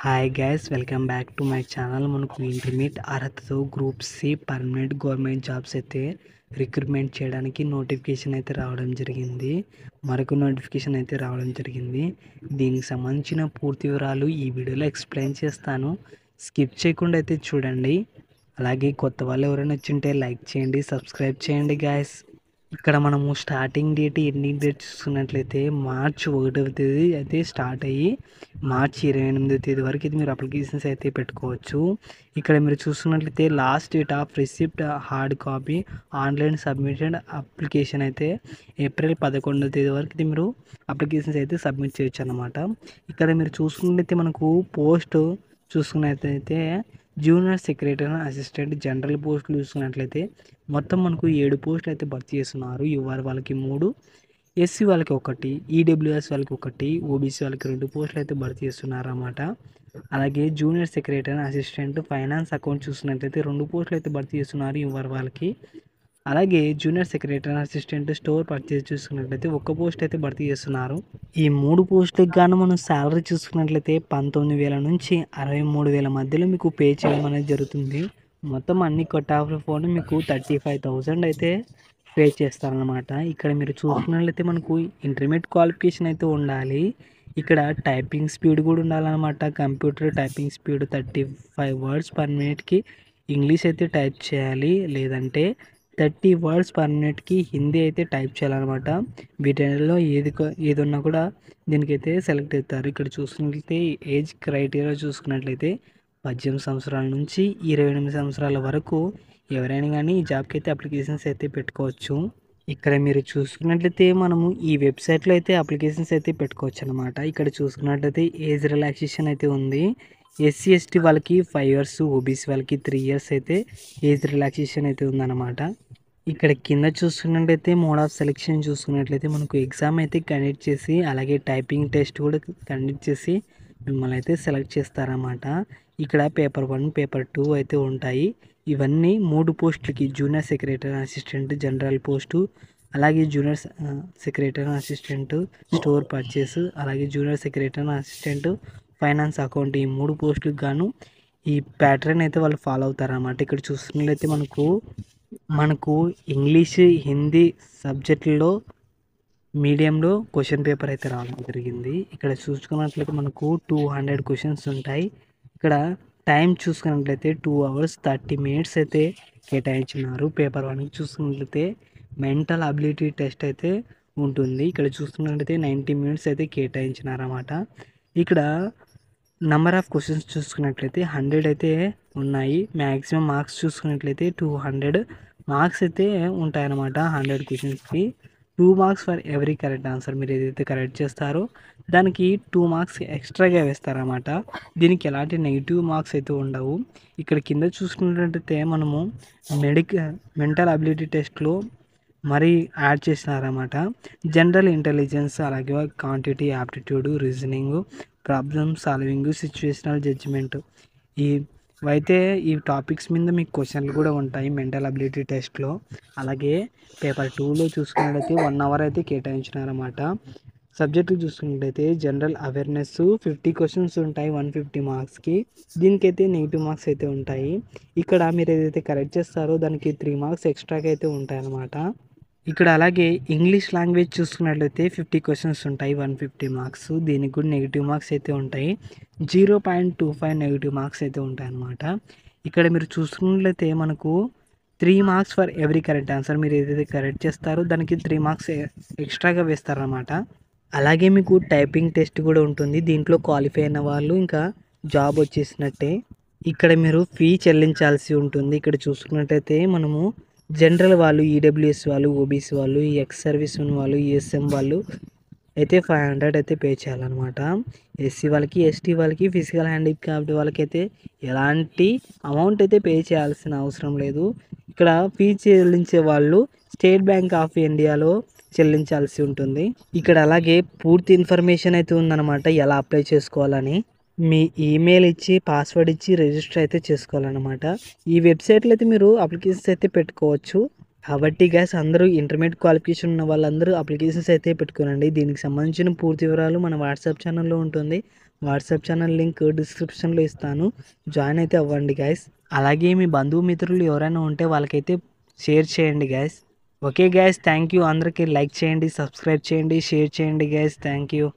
Hi guys, welcome back to my channel. మనకు intermediate అర్హతతో group C permanent government jobs అయితే recruitment చేయడానికి notification అయితే రావడం జరిగింది. మరొక నోటిఫికేషన్ అయితే రావడం జరిగింది. దీనికి సంబంధించిన పూర్తి వివరాలు ఈ వీడియోలో ఎక్స్ప్లెయిన్ చేస్తాను. స్కిప్ చేయకుండా అయితే చూడండి. అలాగే కొత్త వాళ్ళు ఎవరైనా వచ్చింటే లైక్ చేయండి, సబ్స్క్రైబ్ చేయండి గైస్. ఇక్కడ మనము స్టార్టింగ్ డేట్ ఎన్ని డేట్ చూసుకున్నట్లయితే మార్చ్ 1వ తేదీ అయితే స్టార్ట్ అయ్యి మార్చి 28వ తేదీ వరకు ఇది మీరు అప్లికేషన్స్ అయితే పెట్టుకోవచ్చు. ఇక్కడ మీరు చూసుకున్నట్లయితే last date of receipt hard copy online submitted application అయితే ఏప్రిల్ 11వ తేదీ వరకు ఇది మీరు అప్లికేషన్స్ అయితే సబ్మిట్ చేయొచ్చు అన్నమాట. ఇక్కడ మీరు చూసుకున్నట్లయితే మనకు పోస్ట్ చూసుకున్నట్లయితే జూనియర్ సెక్రటరీ అసిస్టెంట్ జనరల్ పోస్టులు చూసుకున్నట్లయితే మొత్తం మనకు 7 పోస్టులు అయితే భర్తీ చేస్తున్నారు. యూఆర్ వాళ్ళకి 3, ఎస్సీ వాళ్ళకి 1, ఈడబ్ల్యూఎస్ వాళ్ళకి 1, ఓబీసీ వాళ్ళకి 2 పోస్టులు అయితే భర్తీ చేస్తున్నారు అన్నమాట. అలాగే junior secretary assistant finance account చూసుకున్నట్లయితే 2 పోస్టులు అయితే భర్తీ చేస్తున్నారు యూఆర్ వాళ్ళకి. అలాగే junior secretary assistant store purchase చూసుకున్నట్లయితే 1 పోస్ట్ అయితే భర్తీ చేస్తున్నారు. ఈ 3 పోస్టులకు గాను మనం శాలరీ చూసుకున్నట్లయితే 19,000 నుంచి 63,000 మధ్యలో మీకు పే చేయడం అనేది జరుగుతుంది. మొత్తం అన్ని కట్ ఆఫ్ల ఫోన్ మీకు 35,000 అయితే పే చేస్తారనమాట. ఇక్కడ మీరు చూసుకున్నట్లయితే మనకు ఇంటర్మీడియట్ క్వాలిఫికేషన్ అయితే ఉండాలి. ఇక్కడ టైపింగ్ స్పీడ్ కూడా ఉండాలన్నమాట. Computer typing speed 35 words per మినిట్కి ఇంగ్లీష్ అయితే టైప్ చేయాలి, లేదంటే 30 వర్డ్స్ పర్ మినిట్కి హిందీ అయితే టైప్ చేయాలన్నమాట. వీటిలో ఏది ఉన్నా కూడా దీనికైతే సెలెక్ట్ అవుతారు. ఇక్కడ చూసుకున్నట్లయితే ఏజ్ క్రైటీరియా చూసుకున్నట్లయితే 18 సంవత్సరాల నుంచి 28 సంవత్సరాల వరకు ఎవరైనా కానీ ఈ జాబ్కి అయితే అప్లికేషన్స్ అయితే పెట్టుకోవచ్చు. ఇక్కడ మీరు చూసుకున్నట్లయితే మనము ఈ వెబ్సైట్లో అయితే అప్లికేషన్స్ అయితే పెట్టుకోవచ్చు అనమాట. ఇక్కడ చూసుకున్నట్లయితే ఏజ్ రిలాక్సేషన్ అయితే ఉంది. ఎస్సీ ఎస్టీ వాళ్ళకి 5 years, ఓబీసీ వాళ్ళకి 3 years అయితే ఏజ్ రిలాక్సేషన్ అయితే ఉందన్నమాట. ఇక్కడ కింద చూసుకున్నట్లయితే మోడ్ ఆఫ్ సెలెక్షన్ చూసుకున్నట్లయితే మనకు ఎగ్జామ్ అయితే కండక్ట్ చేసి అలాగే టైపింగ్ టెస్ట్ కూడా కండక్ట్ చేసి మిమ్మల్ని అయితే సెలెక్ట్ చేస్తారన్నమాట. ఇక్కడ పేపర్ 1, పేపర్ 2 అయితే ఉంటాయి. ఇవన్నీ 3 పోస్టులకి junior secretary assistant general post, అలాగే junior secretary assistant store purchase, అలాగే junior secretary assistant finance account, ఈ 3 పోస్టులకు గాను ఈ ప్యాటర్న్ అయితే వాళ్ళు ఫాలో అవుతారన్నమాట. ఇక్కడ చూస్తున్నట్లయితే మనకు ఇంగ్లీష్, హిందీ సబ్జెక్టుల్లో మీడియంలో క్వశ్చన్ పేపర్ అయితే రావడం జరిగింది. ఇక్కడ చూసుకున్నట్లయితే మనకు 200 క్వశ్చన్స్ ఉంటాయి. ఇక్కడ టైం చూసుకున్నట్లయితే 2 hours 30 minutes అయితే కేటాయించినారు. పేపర్ 1 చూసుకున్నట్లయితే మెంటల్ అబిలిటీ టెస్ట్ అయితే ఉంటుంది. ఇక్కడ చూసుకున్నట్లయితే 90 minutes అయితే కేటాయించినారన్నమాట. ఇక్కడ నెంబర్ ఆఫ్ క్వశ్చన్స్ చూసుకున్నట్లయితే 100 అయితే ఉన్నాయి. మ్యాక్సిమం మార్క్స్ చూసుకున్నట్లయితే 200 మార్క్స్ అయితే ఉంటాయన్నమాట. 100 క్వశ్చన్స్కి 2 marks for every correct answer. మీరు ఏదైతే కరెక్ట్ చేస్తారో దానికి 2 marks ఎక్స్ట్రాగా వేస్తారన్నమాట. దీనికి ఎలాంటి నెగిటివ్ మార్క్స్ అయితే ఉండవు. ఇక్కడ కింద చూసుకున్నట్లయితే మనము మెంటల్ అబిలిటీ టెస్ట్లో మరీ యాడ్ చేసినారన్నమాట. జనరల్ ఇంటెలిజెన్స్, అలాగే quantity aptitude, reasoning, problem solving, situational judgement, ఇవైతే ఈ టాపిక్స్ మీద మీకు క్వశ్చన్లు కూడా ఉంటాయి మెంటల్ అబిలిటీ టెస్ట్లో. అలాగే పేపర్ 2లో చూసుకున్నట్లయితే 1 hour అయితే కేటాయించినారన్నమాట. సబ్జెక్టులు చూసుకున్నట్లయితే జనరల్ అవేర్నెస్ 50 క్వశ్చన్స్ ఉంటాయి 150 మార్క్స్కి. దీనికైతే నెగిటివ్ మార్క్స్ అయితే ఉంటాయి. ఇక్కడ మీరు ఏదైతే కరెక్ట్ చేస్తారో దానికి 3 marks ఎక్స్ట్రాగా అయితే ఉంటాయి అన్నమాట. ఇక్కడ అలాగే ఇంగ్లీష్ లాంగ్వేజ్ చూసుకున్నట్లయితే 50 క్వశ్చన్స్ ఉంటాయి 150 మార్క్స్. దీనికి కూడా నెగిటివ్ మార్క్స్ అయితే ఉంటాయి. 0.25 నెగిటివ్ మార్క్స్ అయితే ఉంటాయి అన్నమాట. ఇక్కడ మీరు చూసుకున్నట్లయితే మనకు 3 marks for every correct answer. మీరు ఏదైతే కరెక్ట్ చేస్తారో దానికి 3 marks ఎక్స్ట్రాగా వేస్తారన్నమాట. అలాగే మీకు టైపింగ్ టెస్ట్ కూడా ఉంటుంది. దీంట్లో క్వాలిఫై అయిన వాళ్ళు ఇంకా జాబ్ వచ్చేసినట్టే. ఇక్కడ మీరు ఫీ చెల్లించాల్సి ఉంటుంది. ఇక్కడ చూసుకున్నట్లయితే మనము జనరల్ వాళ్ళు, ఈడబ్ల్యూఎస్ వాళ్ళు, ఓబీసీ వాళ్ళు, ఎక్స్ సర్వీస్ వాళ్ళు, ఈఎస్ఎం వాళ్ళు అయితే 500 అయితే పే చేయాలన్నమాట. ఎస్సీ వాళ్ళకి, ఎస్టీ వాళ్ళకి, ఫిజికల్ హ్యాండిక్యాప్డ్ వాళ్ళకైతే ఎలాంటి అమౌంట్ అయితే పే చేయాల్సిన అవసరం లేదు. ఇక్కడ ఫీ చెల్లించే వాళ్ళు స్టేట్ బ్యాంక్ ఆఫ్ ఇండియాలో చెల్లించాల్సి ఉంటుంది. ఇక్కడ అలాగే పూర్తి ఇన్ఫర్మేషన్ అయితే ఉందన్నమాట ఎలా అప్లై చేసుకోవాలని. మీ ఈమెయిల్ ఇచ్చి పాస్వర్డ్ ఇచ్చి రిజిస్టర్ అయితే చేసుకోవాలన్నమాట. ఈ వెబ్సైట్లో అయితే మీరు అప్లికేషన్స్ అయితే పెట్టుకోవచ్చు. కాబట్టి గ్యాస్ అందరూ ఇంటర్మీడియట్ క్వాలిఫికేషన్ ఉన్న వాళ్ళందరూ అప్లికేషన్స్ అయితే పెట్టుకోనండి. దీనికి సంబంధించిన పూర్తి వివరాలు మన వాట్సాప్ ఛానల్లో ఉంటుంది. వాట్సాప్ ఛానల్ లింక్ డిస్క్రిప్షన్లో ఇస్తాను, జాయిన్ అయితే అవ్వండి గైస్. అలాగే మీ బంధుమిత్రులు ఎవరైనా ఉంటే వాళ్ళకైతే షేర్ చేయండి guys. Okay guys, thank you. అందరికీ లైక్ చేయండి, సబ్స్క్రైబ్ చేయండి, షేర్ చేయండి గైస్. Thank you.